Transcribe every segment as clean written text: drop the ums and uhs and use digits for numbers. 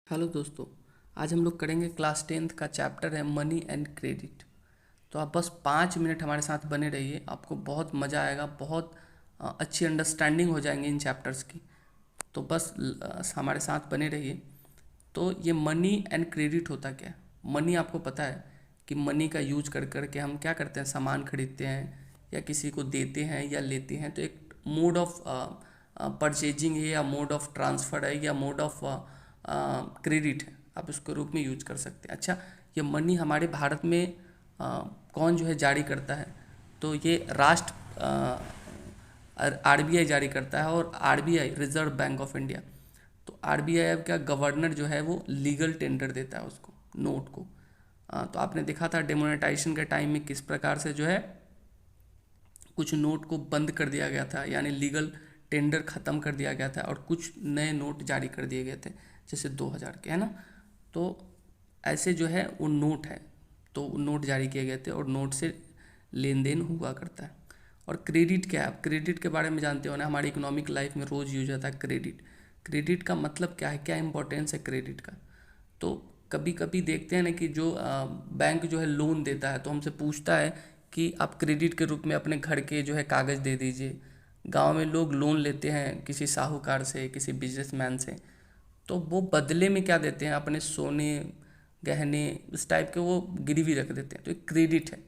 Hello दोस्तों। आज हम लोग करेंगे क्लास 10th का चैप्टर है मनी एंड क्रेडिट। तो आप बस 5 मिनट हमारे साथ बने रहिए, आपको बहुत मज़ा आएगा, बहुत अच्छी अंडरस्टैंडिंग हो जाएंगे इन चैप्टर्स की। तो बस हमारे साथ बने रहिए। तो ये मनी एंड क्रेडिट होता क्या है? मनी आपको पता है कि मनी का यूज कर कर के हम क्या करते हैं, सामान खरीदते हैं या किसी को देते हैं या लेते हैं। तो एक मोड ऑफ परचेजिंग है या मोड ऑफ ट्रांसफ़र है या मोड ऑफ क्रेडिट है, आप इसको रूप में यूज कर सकते हैं। अच्छा, ये मनी हमारे भारत में कौन जो है जारी करता है? तो ये राष्ट्र आरबीआई जारी करता है, और RBI reserve bank of India. तो आरबीआई का गवर्नर जो है वो लीगल टेंडर देता है उसको, नोट को। तो आपने देखा था डिमोनेटाइजेशन के टाइम में किस प्रकार से जो है कुछ नोट को बंद कर दिया गया था, यानी लीगल टेंडर ख़त्म कर दिया गया था और कुछ नए नोट जारी कर दिए गए थे, जैसे 2000 के, है ना। तो ऐसे जो है वो नोट है, तो नोट जारी किए गए थे और नोट से लेन देन हुआ करता है। और क्रेडिट क्या है? आप क्रेडिट के बारे में जानते हो ना, हमारी इकोनॉमिक लाइफ में रोज़ यूज होता है क्रेडिट। क्रेडिट का मतलब क्या है, क्या इंपॉर्टेंस है क्रेडिट का? तो कभी कभी देखते हैं ना कि जो बैंक जो है लोन देता है तो हमसे पूछता है कि आप क्रेडिट के रूप में अपने घर के जो है कागज़ दे दीजिए। गांव में लोग लोन लेते हैं किसी साहूकार से, किसी बिजनेसमैन से, तो वो बदले में क्या देते हैं, अपने सोने गहने इस टाइप के वो गिरवी रख देते हैं। तो एक क्रेडिट है।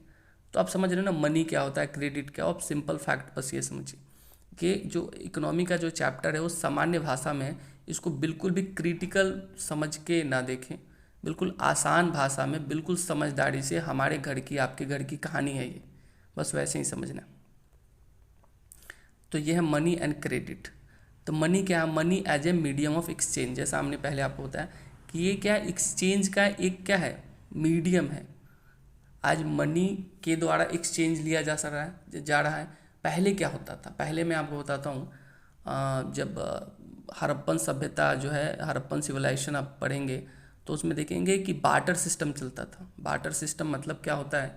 तो आप समझ रहे हो ना मनी क्या होता है, क्रेडिट क्या? आप सिंपल फैक्ट बस ये समझिए कि जो इकोनॉमी का जो चैप्टर है वो सामान्य भाषा में है। इसको बिल्कुल भी क्रिटिकल समझ के ना देखें, बिल्कुल आसान भाषा में, बिल्कुल समझदारी से हमारे घर की, आपके घर की कहानी है ये, बस वैसे ही समझना। तो ये है मनी एंड क्रेडिट। तो मनी क्या है? Money as a medium of exchange, जैसा हमने पहले आपको बताया कि ये क्या है, एक्सचेंज का एक क्या है, मीडियम है। आज मनी के द्वारा एक्सचेंज लिया जा रहा है। पहले क्या होता था? पहले मैं आपको बताता हूँ। जब हड़प्पन सभ्यता जो है, हड़प्पन सिविलाइजेशन आप पढ़ेंगे तो उसमें देखेंगे कि बार्टर सिस्टम चलता था। बार्टर सिस्टम मतलब क्या होता है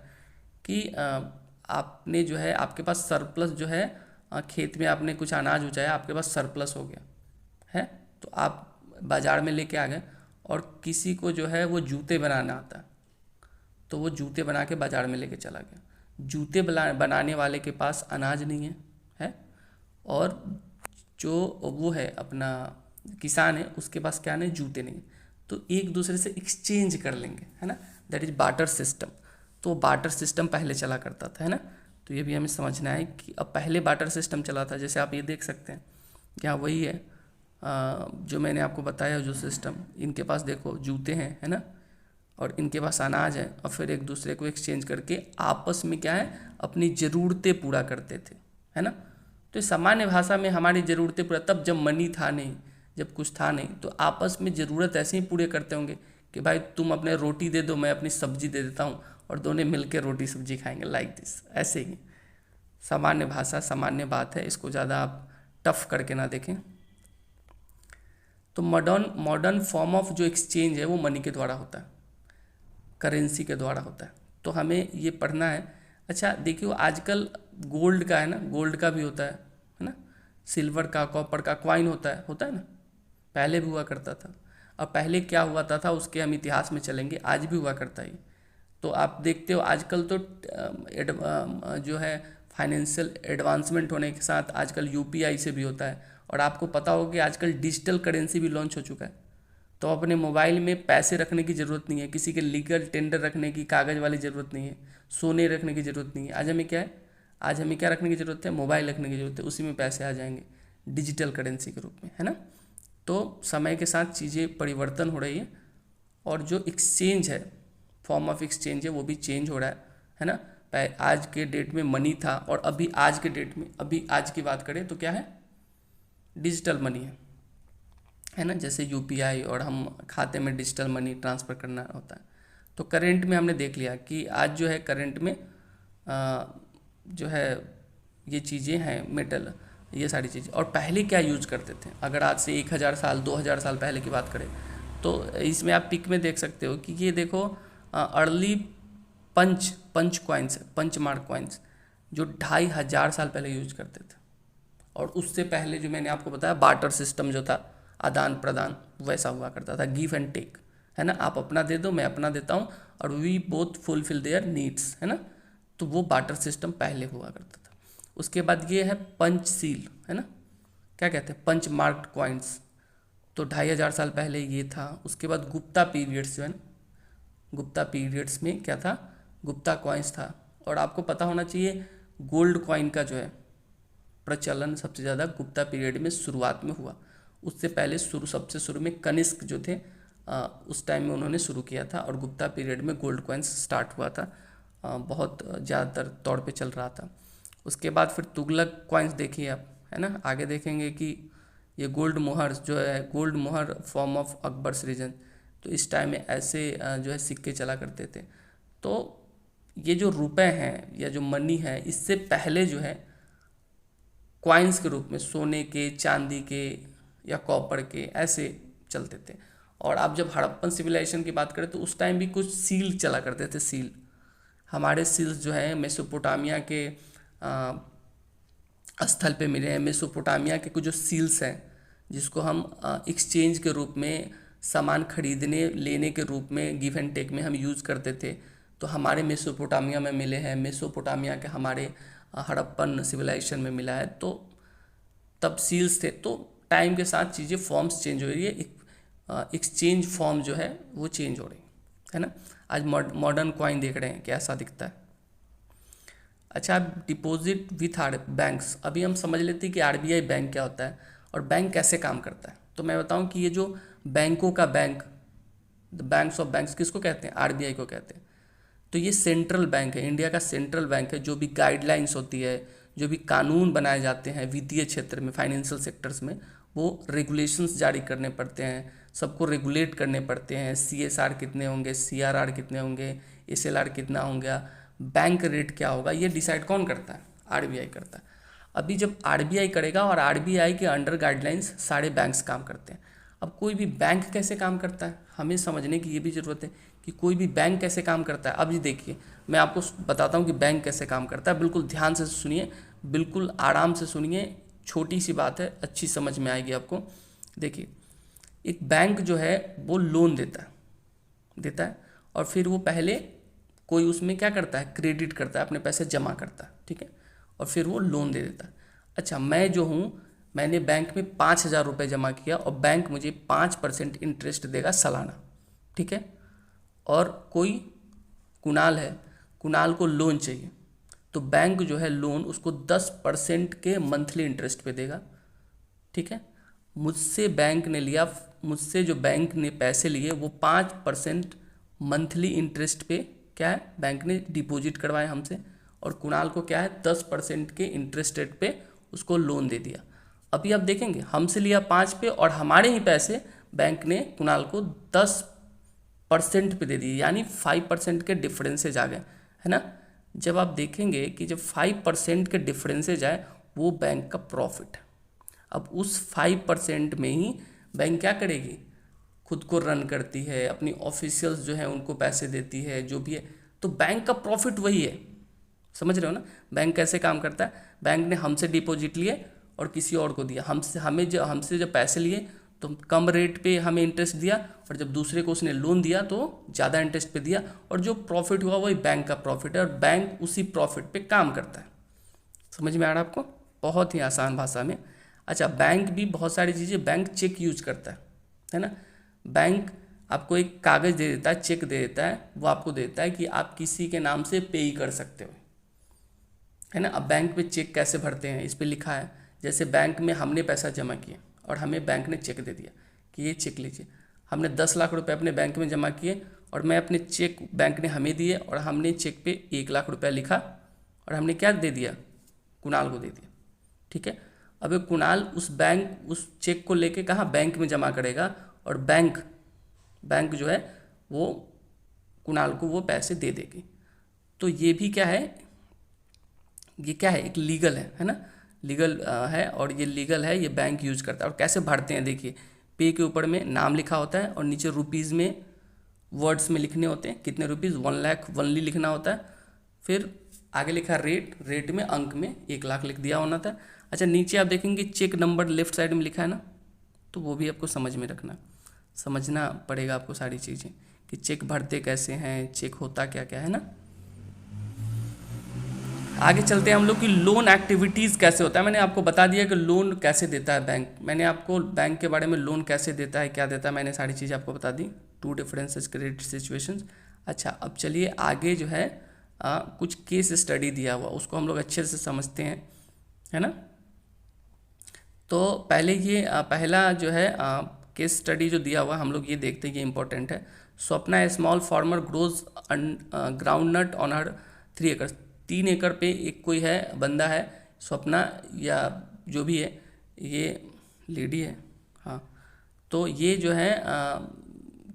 कि आपने जो है, आपके पास सरप्लस जो है, खेत में आपने कुछ अनाज उगाया, आपके पास सरप्लस हो गया है, तो आप बाज़ार में लेके आ गए, और किसी को जो है वो जूते बनाना आता है, तो वो जूते बना के बाज़ार में लेके चला गया। जूते बनाने वाले के पास अनाज नहीं है, और जो वो है अपना किसान है उसके पास क्या नहीं, जूते नहीं। तो एक दूसरे से एक्सचेंज कर लेंगे, है ना, दैट इज बार्टर सिस्टम। तो बार्टर सिस्टम पहले चला करता था, है ना। तो ये भी हमें समझना है कि अब पहले बार्टर सिस्टम चला था, जैसे आप ये देख सकते हैं कि हाँ वही है। जो मैंने आपको बताया जो सिस्टम, इनके पास देखो जूते हैं, है ना, और इनके पास अनाज है, और फिर एक दूसरे को एक्सचेंज करके आपस में क्या है, अपनी ज़रूरतें पूरा करते थे, है ना। तो सामान्य भाषा में हमारी ज़रूरतें पूरा, तब जब मनी था नहीं, जब कुछ था नहीं, तो आपस में ज़रूरत ऐसे ही पूरे करते होंगे कि भाई तुम अपने रोटी दे दो, मैं अपनी सब्जी दे देता हूँ, और दोनों मिलकर रोटी सब्जी खाएंगे, लाइक दिस, ऐसे ही। सामान्य भाषा, सामान्य बात है, इसको ज़्यादा आप टफ करके ना देखें। तो मॉडर्न मॉडर्न फॉर्म ऑफ जो एक्सचेंज है वो मनी के द्वारा होता है, करेंसी के द्वारा होता है। तो हमें ये पढ़ना है। अच्छा देखियो, आजकल गोल्ड का है ना, गोल्ड का भी होता है ना, सिल्वर का, कॉपर का कॉइन होता है ना, पहले भी हुआ करता था। और पहले क्या हुआ था उसके हम इतिहास में चलेंगे, आज भी हुआ करता है। तो आप देखते हो आजकल तो जो है फाइनेंशियल एडवांसमेंट होने के साथ आजकल यूपीआई से भी होता है, और आपको पता होगा कि आजकल डिजिटल करेंसी भी लॉन्च हो चुका है। तो अपने मोबाइल में पैसे रखने की ज़रूरत नहीं है, किसी के लीगल टेंडर रखने की, कागज़ वाली ज़रूरत नहीं है, सोने रखने की ज़रूरत नहीं है। आज हमें क्या है, आज हमें क्या रखने की ज़रूरत है, मोबाइल रखने की ज़रूरत है, उसी में पैसे आ जाएंगे डिजिटल करेंसी के रूप में, है ना। तो समय के साथ चीज़ें परिवर्तन हो रही है, और जो एक्सचेंज है, फॉर्म ऑफ एक्सचेंज है, वो भी चेंज हो रहा है ना। आज के डेट में मनी था, और अभी आज के डेट में, अभी आज की बात करें तो क्या है, डिजिटल मनी है ना, जैसे यूपीआई, और हम खाते में डिजिटल मनी ट्रांसफ़र करना होता है। तो करंट में हमने देख लिया कि आज जो है करंट में जो है ये चीज़ें हैं, मेटल, ये सारी चीज़ें। और पहले क्या यूज करते थे, अगर आज से 1000 साल 2000 साल पहले की बात करें, तो इसमें आप पिक में देख सकते हो कि ये देखो अर्ली पंच कॉइन्स, पंच मार्क कॉइन्स, जो 2500 साल पहले यूज करते थे। और उससे पहले जो मैंने आपको बताया बार्टर सिस्टम जो था, आदान प्रदान, वैसा हुआ करता था, गिव एंड टेक, है ना, आप अपना दे दो मैं अपना देता हूँ और we both fulfil their needs, है ना। तो वो बार्टर सिस्टम पहले हुआ करता था। उसके बाद ये है पंच सील, है ना, क्या कहते हैं, पंच मार्क्ड कॉइन्स, तो 2500 साल पहले ये था। उसके बाद गुप्ता पीरियड्स जो है ना, गुप्ता पीरियड्स में क्या था, गुप्ता कॉइन्स था। और आपको पता होना चाहिए गोल्ड कॉइन का जो है प्रचलन सबसे ज़्यादा गुप्ता पीरियड में शुरुआत में हुआ। उससे पहले सबसे शुरू में कनिष्क जो थे उस टाइम में उन्होंने शुरू किया था, और गुप्ता पीरियड में गोल्ड कॉइन्स स्टार्ट हुआ था, बहुत ज़्यादातर तौर पे चल रहा था। उसके बाद फिर तुगलक कॉइन्स देखिए आप, है ना, आगे देखेंगे कि ये गोल्ड मोहर जो है, गोल्ड मोहर फॉर्म ऑफ अकबर्स रीजन, तो इस टाइम में ऐसे जो है सिक्के चला करते थे। तो ये जो रुपए हैं या जो मनी है, इससे पहले जो है क्वाइंस के रूप में सोने के, चांदी के या कॉपर के ऐसे चलते थे। और आप जब हड़प्पन सिविलाइजेशन की बात करें तो उस टाइम भी कुछ सील चला करते थे। सील, हमारे सील्स जो है मेसोपोटामिया के स्थल पे मिले हैं। मेसोपोटामिया के कुछ जो सील्स हैं जिसको हम एक्सचेंज के रूप में, सामान खरीदने लेने के रूप में, गिव एंड टेक में हम यूज़ करते थे, तो हमारे मेसोपोटामिया में मिले हैं। मेसोपोटामिया के हमारे हड़प्पन सिविलाइजेशन में मिला है। तो तब सील्स थे। तो टाइम के साथ चीज़ें फॉर्म्स चेंज हो रही है, एक्सचेंज फॉर्म जो है वो चेंज हो रही है ना। आज मॉडर्न कॉइन देख रहे हैं कैसा दिखता है। अच्छा, डिपॉजिट विथ बैंक्स, अभी हम समझ लेते हैं कि आरबीआई बैंक क्या होता है और बैंक कैसे काम करता है। तो मैं बताऊं कि ये जो बैंकों का bank, the banks of banks किसको कहते हैं, आरबीआई को कहते हैं। तो ये सेंट्रल बैंक है, इंडिया का सेंट्रल बैंक है। जो भी गाइडलाइंस होती है, जो भी कानून बनाए जाते हैं वित्तीय क्षेत्र में, फाइनेंशियल सेक्टर्स में, वो रेगुलेशंस जारी करने पड़ते हैं, सबको रेगुलेट करने पड़ते हैं। सीएसआर कितने होंगे, सीआरआर कितने होंगे, एसएलआर कितना होगा, बैंक रेट क्या होगा, ये डिसाइड कौन करता है, आरबीआई करता है। अभी जब आरबीआई करेगा और आरबीआई के अंडर गाइडलाइंस सारे बैंक्स काम करते हैं। अब कोई भी बैंक कैसे काम करता है हमें समझने की ये भी ज़रूरत है कि कोई भी बैंक कैसे काम करता है। अब ये देखिए, मैं आपको बताता हूँ कि बैंक कैसे काम करता है, बिल्कुल ध्यान से सुनिए, बिल्कुल आराम से सुनिए, छोटी सी बात है, अच्छी समझ में आएगी आपको। देखिए, एक बैंक जो है वो लोन देता है और फिर वो पहले कोई उसमें क्या करता है, क्रेडिट करता है, अपने पैसे जमा करता है, ठीक है, और फिर वो लोन दे देता है। अच्छा, मैं जो हूँ, मैंने बैंक में 5,000 रुपये जमा किया और बैंक मुझे 5% इंटरेस्ट देगा सालाना, ठीक है। और कोई कुणाल है, कुणाल को लोन चाहिए, तो बैंक जो है लोन उसको 10% के मंथली इंटरेस्ट पे देगा, ठीक है। मुझसे जो बैंक ने पैसे लिए वो 5% मंथली इंटरेस्ट पे क्या है, बैंक ने डिपॉजिट करवाए हमसे, और कुणाल को क्या है 10% के इंटरेस्ट रेट पे उसको लोन दे दिया। अभी आप देखेंगे हमसे लिया 5 पे और हमारे ही पैसे बैंक ने कुणाल को 10% पे दे दिए, यानी 5% के डिफरेंसेज आ गए, है ना। जब आप देखेंगे कि जब 5% के डिफरेंसेज आए वो बैंक का प्रॉफिट है। अब उस 5% में ही बैंक क्या करेगी, खुद को रन करती है, अपनी ऑफिशियल्स जो है उनको पैसे देती है, जो भी है, तो बैंक का प्रॉफिट वही है। समझ रहे हो ना, बैंक कैसे काम करता है। बैंक ने हमसे डिपॉजिट लिए और किसी और को दिया, हमसे जब पैसे लिए तो कम रेट पे हमें इंटरेस्ट दिया, और जब दूसरे को उसने लोन दिया तो ज़्यादा इंटरेस्ट पे दिया, और जो प्रॉफिट हुआ वही बैंक का प्रॉफिट है, और बैंक उसी प्रॉफिट पे काम करता है। समझ में आ रहा है आपको, बहुत ही आसान भाषा में। अच्छा, बैंक भी बहुत सारी चीज़ें, बैंक चेक यूज करता है ना। बैंक आपको एक कागज़ दे देता है, चेक दे देता है, वो आपको देता है कि आप किसी के नाम से पे ही कर सकते हो, है ना। अब बैंक पे चेक कैसे भरते हैं, इस पे लिखा है, जैसे बैंक में हमने पैसा जमा किया और हमें बैंक ने चेक दे दिया कि ये चेक लीजिए। हमने 10 लाख रुपए अपने बैंक में जमा किए और मैं अपने चेक बैंक ने हमें दिए, और हमने चेक पे 1 लाख रुपया लिखा और हमने क्या दे दिया, कुणाल को दे दिया, ठीक है। अब कुणाल उस चेक को लेके कहाँ, बैंक में जमा करेगा, और बैंक जो है वो कुणाल को वो पैसे दे देगी। तो ये भी क्या है, ये क्या है, एक लीगल है ना, लीगल है, और ये लीगल है, ये बैंक यूज करता है। और कैसे भरते हैं देखिए, पे के ऊपर में नाम लिखा होता है और नीचे रुपीज़ में वर्ड्स में लिखने होते हैं, कितने रुपीज़, 1 लाख वनली लिखना होता है। फिर आगे लिखा रेट में अंक में 1 लाख लिख दिया होना था। अच्छा, नीचे आप देखेंगे चेक नंबर लेफ्ट साइड में लिखा है ना, तो वो भी आपको समझ में रखना। समझना पड़ेगा आपको सारी चीज़ें कि चेक भरते कैसे हैं, चेक होता क्या क्या है ना। आगे चलते हैं हम लोग कि लोन एक्टिविटीज़ कैसे होता है। मैंने आपको बता दिया कि लोन कैसे देता है बैंक, मैंने आपको बैंक के बारे में लोन कैसे देता है क्या देता है मैंने सारी चीज़ें आपको बता दी, टू डिफरेंसेस क्रेडिट सिचुएशंस। अच्छा अब चलिए आगे जो है कुछ केस स्टडी दिया हुआ उसको हम लोग अच्छे से समझते हैं, है ना। तो पहले ये पहला जो है केस स्टडी जो दिया हुआ हम लोग ये देखते हैं, ये इंपॉर्टेंट है। Swapna a small farmer grows groundnut on her 3 एकड़। 3 एकड़ पे एक कोई है बंदा है, स्वप्ना या जो भी है, ये लेडी है, हाँ। तो ये जो है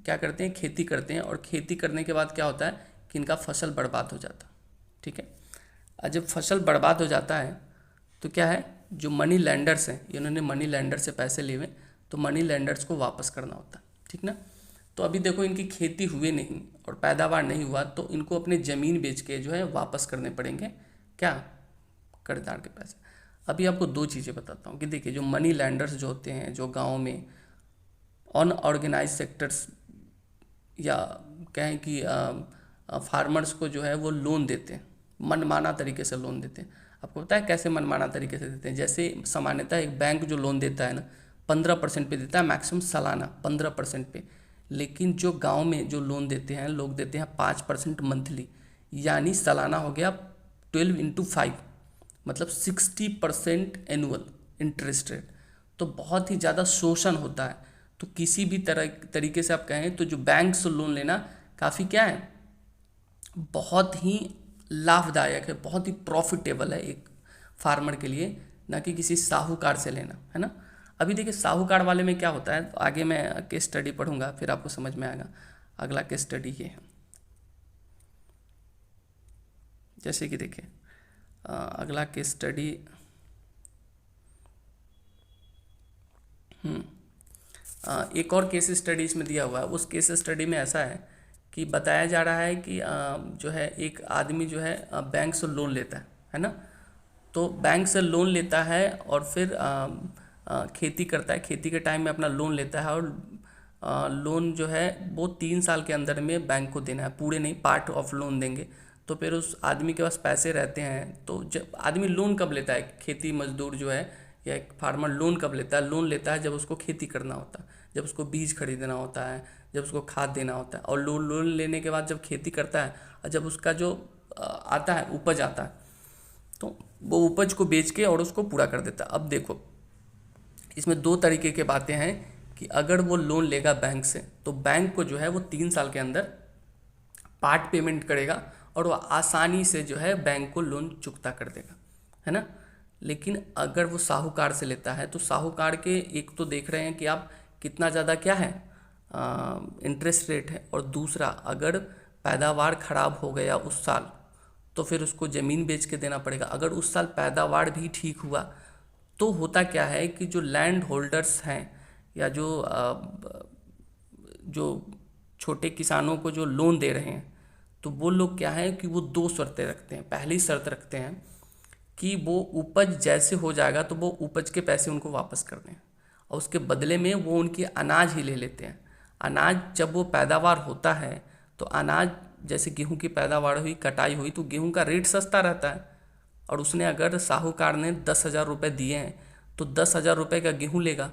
क्या करते हैं, खेती करते हैं, और खेती करने के बाद क्या होता है कि इनका फसल बर्बाद हो जाता है, ठीक है। और जब फसल बर्बाद हो जाता है तो क्या है, जो मनी लैंडर्स हैं, इन्होंने मनी लैंडर से पैसे लिए हुए, तो मनी लैंडर्स को वापस करना होता है, ठीक ना। तो अभी देखो इनकी खेती हुए नहीं और पैदावार नहीं हुआ, तो इनको अपने ज़मीन बेच के जो है वापस करने पड़ेंगे क्या, कर्जदार के पैसे। अभी आपको दो चीज़ें बताता हूँ कि देखिए जो मनी लैंडर्स जो होते हैं, जो गाँव में अनऑर्गेनाइज सेक्टर्स या कहें कि फार्मर्स को जो है वो लोन देते हैं, मनमाना तरीके से लोन देते हैं। आपको पता है कैसे मनमाना तरीके से देते हैं, जैसे सामान्यतः एक बैंक जो लोन देता है ना 15% पे देता है, मैक्सिमम सालाना 15% पे, लेकिन जो गांव में जो लोन देते हैं लोग देते हैं 5% मंथली, यानी सालाना हो गया 12 × 5, मतलब 60% एनुअल इंटरेस्ट रेट। तो बहुत ही ज़्यादा शोषण होता है। तो किसी भी तरीके से आप कहें तो जो बैंक से लोन लेना काफ़ी क्या है, बहुत ही लाभदायक है, बहुत ही प्रॉफिटेबल है एक फार्मर के लिए, ना कि किसी साहूकार से लेना, है ना। अभी देखिए साहूकार वाले में क्या होता है, तो आगे मैं केस स्टडी पढ़ूंगा फिर आपको समझ में आएगा। अगला केस स्टडी ये है, जैसे कि देखिए अगला केस स्टडी एक और केस स्टडी इसमें दिया हुआ है। उस केस स्टडी में ऐसा है कि बताया जा रहा है कि जो है एक आदमी जो है बैंक से लोन लेता है ना। तो बैंक से लोन लेता है और फिर खेती करता है, खेती के टाइम में अपना लोन लेता है, और लोन जो है वो 3 साल के अंदर में बैंक को देना है, पूरे नहीं, पार्ट ऑफ लोन देंगे। तो फिर उस आदमी के पास पैसे रहते हैं, तो जब आदमी लोन कब लेता है, खेती मजदूर जो है या एक फार्मर लोन कब लेता है, लोन लेता है जब उसको खेती करना होता है, जब उसको बीज खरीदना होता है, जब उसको खाद देना होता है। और लोन लेने के बाद जब खेती करता है और जब उसका जो आता है उपज आता है, तो वो उपज को बेच के और उसको पूरा कर देता है। अब देखो इसमें 2 तरीके के बातें हैं कि अगर वो लोन लेगा बैंक से तो बैंक को जो है वो 3 साल के अंदर पार्ट पेमेंट करेगा और वो आसानी से जो है बैंक को लोन चुकता कर देगा, है ना। लेकिन अगर वो साहूकार से लेता है तो साहूकार के एक तो देख रहे हैं कि आप कितना ज़्यादा क्या है इंटरेस्ट रेट है, और दूसरा अगर पैदावार ख़राब हो गया उस साल तो फिर उसको ज़मीन बेच के देना पड़ेगा। अगर उस साल पैदावार भी ठीक हुआ तो होता क्या है कि जो लैंड होल्डर्स हैं या जो छोटे किसानों को जो लोन दे रहे हैं, तो वो लोग क्या है कि वो 2 शर्तें रखते हैं। पहली शर्त रखते हैं कि वो उपज जैसे हो जाएगा तो वो उपज के पैसे उनको वापस कर दें, और उसके बदले में वो उनकी अनाज ही ले लेते हैं। अनाज जब वो पैदावार होता है तो अनाज जैसे गेहूं की पैदावार हुई, कटाई हुई, तो गेहूं का रेट सस्ता रहता है, और उसने अगर साहूकार ने 10,000 रुपये दिए हैं तो 10,000 रुपये का गेहूं लेगा,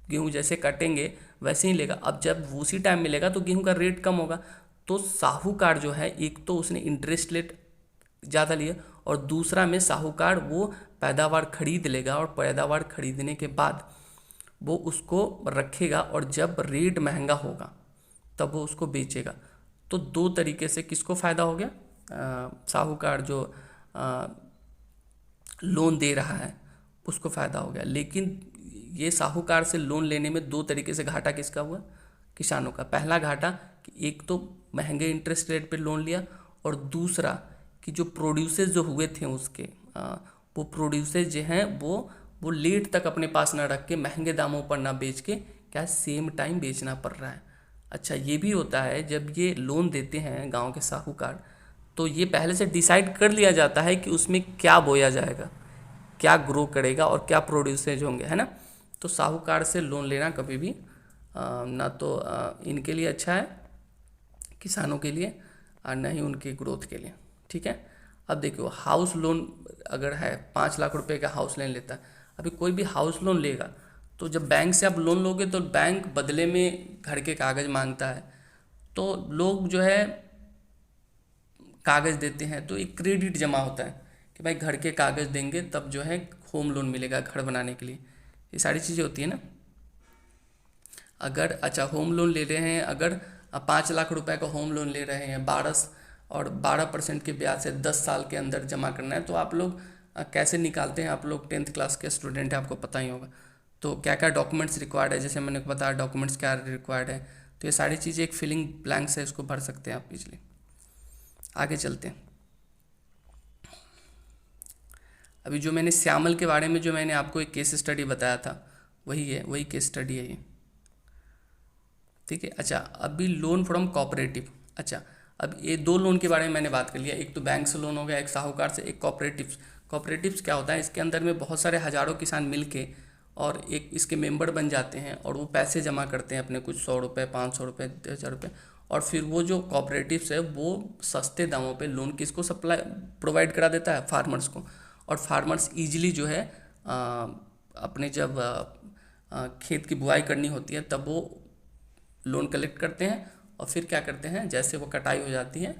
गेहूं जैसे काटेंगे वैसे ही लेगा। अब जब उसी टाइम मिलेगा तो गेहूं का रेट कम होगा, तो साहूकार जो है एक तो उसने इंटरेस्ट रेट ज़्यादा लिया, और दूसरा में साहूकार वो पैदावार खरीद लेगा, और पैदावार खरीदने के बाद वो उसको रखेगा, और जब रेट महंगा होगा तब वो उसको बेचेगा। तो 2 तरीके से किसको फ़ायदा हो गया, साहूकार जो लोन दे रहा है उसको फ़ायदा हो गया। लेकिन ये साहूकार से लोन लेने में 2 तरीके से घाटा किसका हुआ, किसानों का। पहला घाटा कि एक तो महंगे इंटरेस्ट रेट पे लोन लिया, और दूसरा कि जो प्रोड्यूसर्स जो हुए थे उसके वो प्रोड्यूसर्स जो हैं वो लेट तक अपने पास ना रख के महंगे दामों पर ना बेच के क्या सेम टाइम बेचना पड़ रहा है। अच्छा ये भी होता है जब ये लोन देते हैं गांव के साहूकार, तो ये पहले से डिसाइड कर लिया जाता है कि उसमें क्या बोया जाएगा, क्या ग्रो करेगा और क्या प्रोड्यूसर्स होंगे, है ना। तो साहूकार से लोन लेना कभी भी ना तो इनके लिए अच्छा है किसानों के लिए और ना ही उनके ग्रोथ के लिए। ठीक है। अब देखो हाउस लोन अगर है 5 लाख रुपए का हाउस लोन लेता है, अभी कोई भी हाउस लोन लेगा तो जब बैंक से आप लोन लोगे तो बैंक बदले में घर के कागज़ मांगता है, तो लोग जो है कागज़ देते हैं तो एक क्रेडिट जमा होता है कि भाई घर के कागज़ देंगे तब जो है होम लोन मिलेगा घर बनाने के लिए। ये सारी चीज़ें होती है ना। अगर अच्छा होम लोन ले रहे हैं, अगर 5 लाख रुपए का होम लोन ले रहे हैं 12% के ब्याज से 10 साल के अंदर जमा करना है, तो आप लोग कैसे निकालते हैं? आप लोग 10th क्लास के स्टूडेंट हैं, आपको पता ही होगा। तो क्या क्या डॉक्यूमेंट्स रिक्वायर्ड है, जैसे मैंने बताया डॉक्यूमेंट्स क्या रिक्वायर्ड है, तो ये सारी चीज़ें एक फिलिंग ब्लैंक्स है, इसको भर सकते हैं आप इजली। आगे चलते हैं। अभी जो मैंने श्यामल के बारे में जो मैंने आपको एक केस स्टडी बताया था वही है, वही केस स्टडी है ये। ठीक है। अच्छा अभी लोन फ्रॉम कोऑपरेटिव। अच्छा अब ये 2 लोन के बारे में मैंने बात कर लिया, एक तो बैंक से लोन हो गया, एक साहूकार से, एक कोऑपरेटिव्स। कोऑपरेटिव्स क्या होता है, इसके अंदर में बहुत सारे हज़ारों किसान मिलके और एक इसके मेंबर बन जाते हैं और वो पैसे जमा करते हैं अपने, कुछ 100 रुपये, 500 रुपये, 1000 रुपये, और फिर वो जो कोऑपरेटिव्स है वो सस्ते दामों पे लोन किसको सप्लाई प्रोवाइड करा देता है, फार्मर्स को। और फार्मर्स इजीली जो है अपने जब खेत की बुआई करनी होती है तब वो लोन कलेक्ट करते हैं और फिर क्या करते हैं, जैसे वो कटाई हो जाती है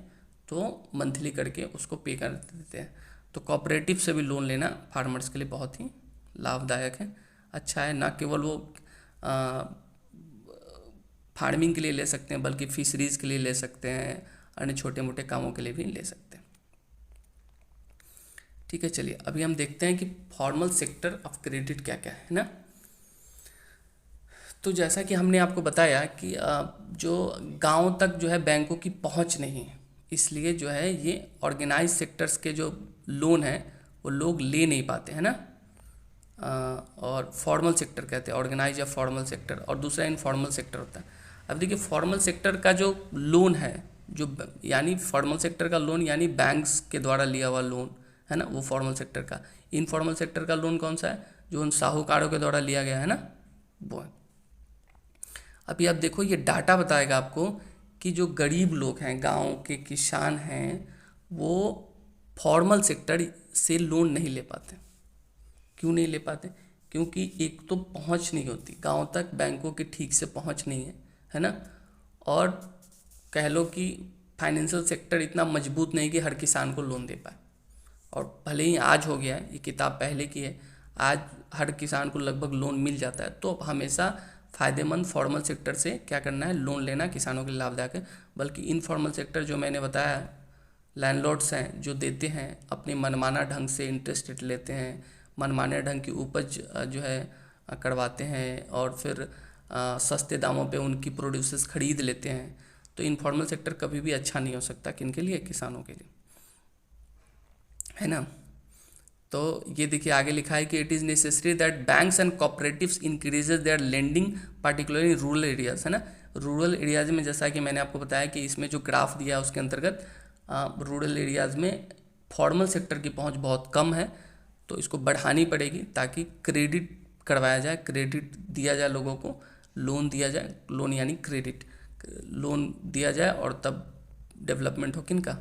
तो मंथली करके उसको पे कर देते हैं। तो कोऑपरेटिव से भी लोन लेना फार्मर्स के लिए बहुत ही लाभदायक है, अच्छा है। ना केवल वो फार्मिंग के लिए ले सकते हैं बल्कि फिशरीज़ के लिए ले सकते हैं, अन्य छोटे मोटे कामों के लिए भी ले सकते हैं। ठीक है, चलिए अभी हम देखते हैं कि फॉर्मल सेक्टर ऑफ क्रेडिट क्या क्या है ना। तो जैसा कि हमने आपको बताया कि जो गांव तक जो है बैंकों की पहुंच नहीं है, इसलिए जो है ये ऑर्गेनाइज सेक्टर्स के जो लोन है वो लोग ले नहीं पाते हैं ना। और फॉर्मल सेक्टर कहते हैं, ऑर्गेनाइज या फॉर्मल सेक्टर, और दूसरा इनफॉर्मल सेक्टर होता है। अब देखिए फॉर्मल सेक्टर का जो लोन है, जो यानी फॉर्मल सेक्टर का लोन यानी बैंक्स के द्वारा लिया हुआ लोन है ना, वो फॉर्मल सेक्टर का। इनफॉर्मल सेक्टर का लोन कौन सा है, जो उन साहूकारों के द्वारा लिया गया है ना, वो है। अभी आप देखो ये डाटा बताएगा आपको कि जो गरीब लोग हैं, गांव के किसान हैं, वो फॉर्मल सेक्टर से लोन नहीं ले पाते। क्यों नहीं ले पाते? क्योंकि एक तो पहुंच नहीं होती गांव तक, बैंकों की ठीक से पहुंच नहीं है ना, और कह लो कि फाइनेंशियल सेक्टर इतना मजबूत नहीं कि हर किसान को लोन दे पाए। और भले ही आज हो गया है, ये किताब पहले की है, आज हर किसान को लगभग लोन मिल जाता है। तो हमेशा फ़ायदेमंद फॉर्मल सेक्टर से क्या करना है, लोन लेना किसानों के लिए लाभदायक है। बल्कि इनफॉर्मल सेक्टर जो मैंने बताया, लैंडलॉर्ड्स हैं जो देते हैं अपने मनमाना ढंग से इंटरेस्ट रेट लेते हैं, मनमाने ढंग की उपज जो है करवाते हैं और फिर सस्ते दामों पे उनकी प्रोड्यूसर्स खरीद लेते हैं। तो इनफॉर्मल सेक्टर कभी भी अच्छा नहीं हो सकता, किनके लिए, किसानों के लिए, है ना। तो ये देखिए आगे लिखा है कि it is necessary that banks and cooperatives increases their lending particularly rural areas, है ना। रूरल एरियाज में जैसा कि मैंने आपको बताया कि इसमें जो ग्राफ दिया है उसके अंतर्गत रूरल एरियाज में फॉर्मल सेक्टर की पहुंच बहुत कम है, तो इसको बढ़ानी पड़ेगी ताकि क्रेडिट करवाया जाए, क्रेडिट दिया जाए लोगों को, लोन दिया जाए, लोन यानी क्रेडिट, लोन दिया जाए और तब डेवलपमेंट हो किनका,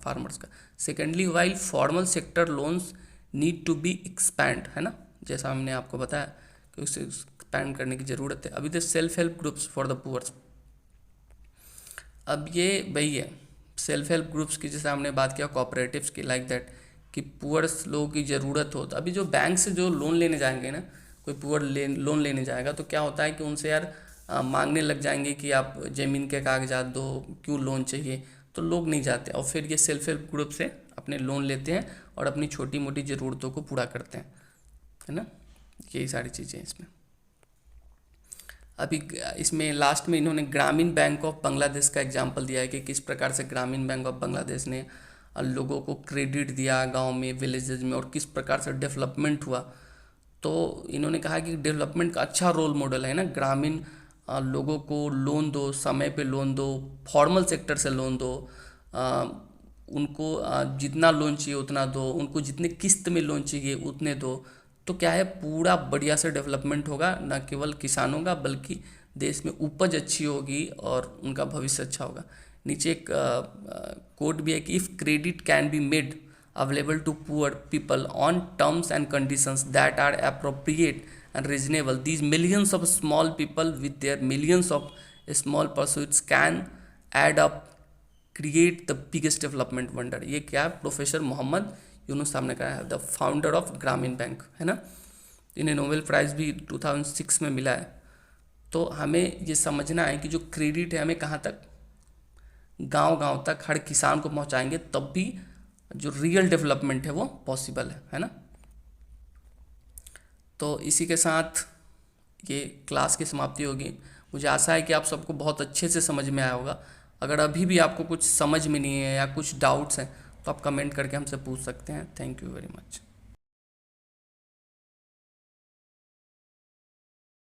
फार्मर्स का। Secondly while formal sector loans need to be expand, है ना, जैसा हमने आपको बताया कि उसे एक्सपैंड करने की ज़रूरत है। अभी तो self help groups for the poors, अब ये वही है सेल्फ हेल्प ग्रुप्स की, जैसे हमने बात किया कोऑपरेटिव्स की, लाइक दैट कि पुअर्स लोगों की ज़रूरत हो। तो अभी जो बैंक से जो लोन लेने जाएंगे ना, कोई पुअर लोन लेने जाएगा तो क्या होता है कि उनसे यार मांगने लग जाएंगे कि आप ज़मीन के कागजात दो, क्यों लोन चाहिए, तो लोग नहीं जाते। और फिर ये सेल्फ हेल्प ग्रुप से अपने लोन लेते हैं और अपनी छोटी मोटी ज़रूरतों को पूरा करते हैं, है ना। यही सारी चीज़ें इसमें। अभी इसमें लास्ट में इन्होंने ग्रामीण बैंक ऑफ बांग्लादेश का एग्जांपल दिया है कि किस प्रकार से ग्रामीण बैंक ऑफ बांग्लादेश ने लोगों को क्रेडिट दिया गांव में, विलेजेस में, और किस प्रकार से डेवलपमेंट हुआ। तो इन्होंने कहा कि डेवलपमेंट का अच्छा रोल मॉडल है ना, ग्रामीण लोगों को लोन दो, समय पे लोन दो, फॉर्मल सेक्टर से लोन दो, उनको जितना लोन चाहिए उतना दो, उनको जितने किस्त में लोन चाहिए उतने दो। तो क्या है, पूरा बढ़िया से डेवलपमेंट होगा, न केवल किसानों का बल्कि देश में उपज अच्छी होगी और उनका भविष्य अच्छा होगा। नीचे एक कोट भी है कि if credit can be made available to poor people on terms and conditions that are appropriate and reasonable, these millions of small people with their millions of small pursuits can add up, create the biggest development wonder। ये क्या है, professor Mohammad Yunus साहब ने कहा है, the founder of ग्रामीण bank, है ना। इन्हें नोबेल प्राइज़ भी 2006 में मिला है। तो हमें ये समझना है कि जो क्रेडिट है हमें कहाँ तक, गांव गांव तक हर किसान को पहुंचाएंगे, तब भी जो रियल डेवलपमेंट है वो पॉसिबल है ना। तो इसी के साथ ये क्लास की समाप्ति होगी। मुझे आशा है कि आप सबको बहुत अच्छे से समझ में आया होगा। अगर अभी भी आपको कुछ समझ में नहीं है या कुछ डाउट्स हैं तो आप कमेंट करके हमसे पूछ सकते हैं। Thank you very much.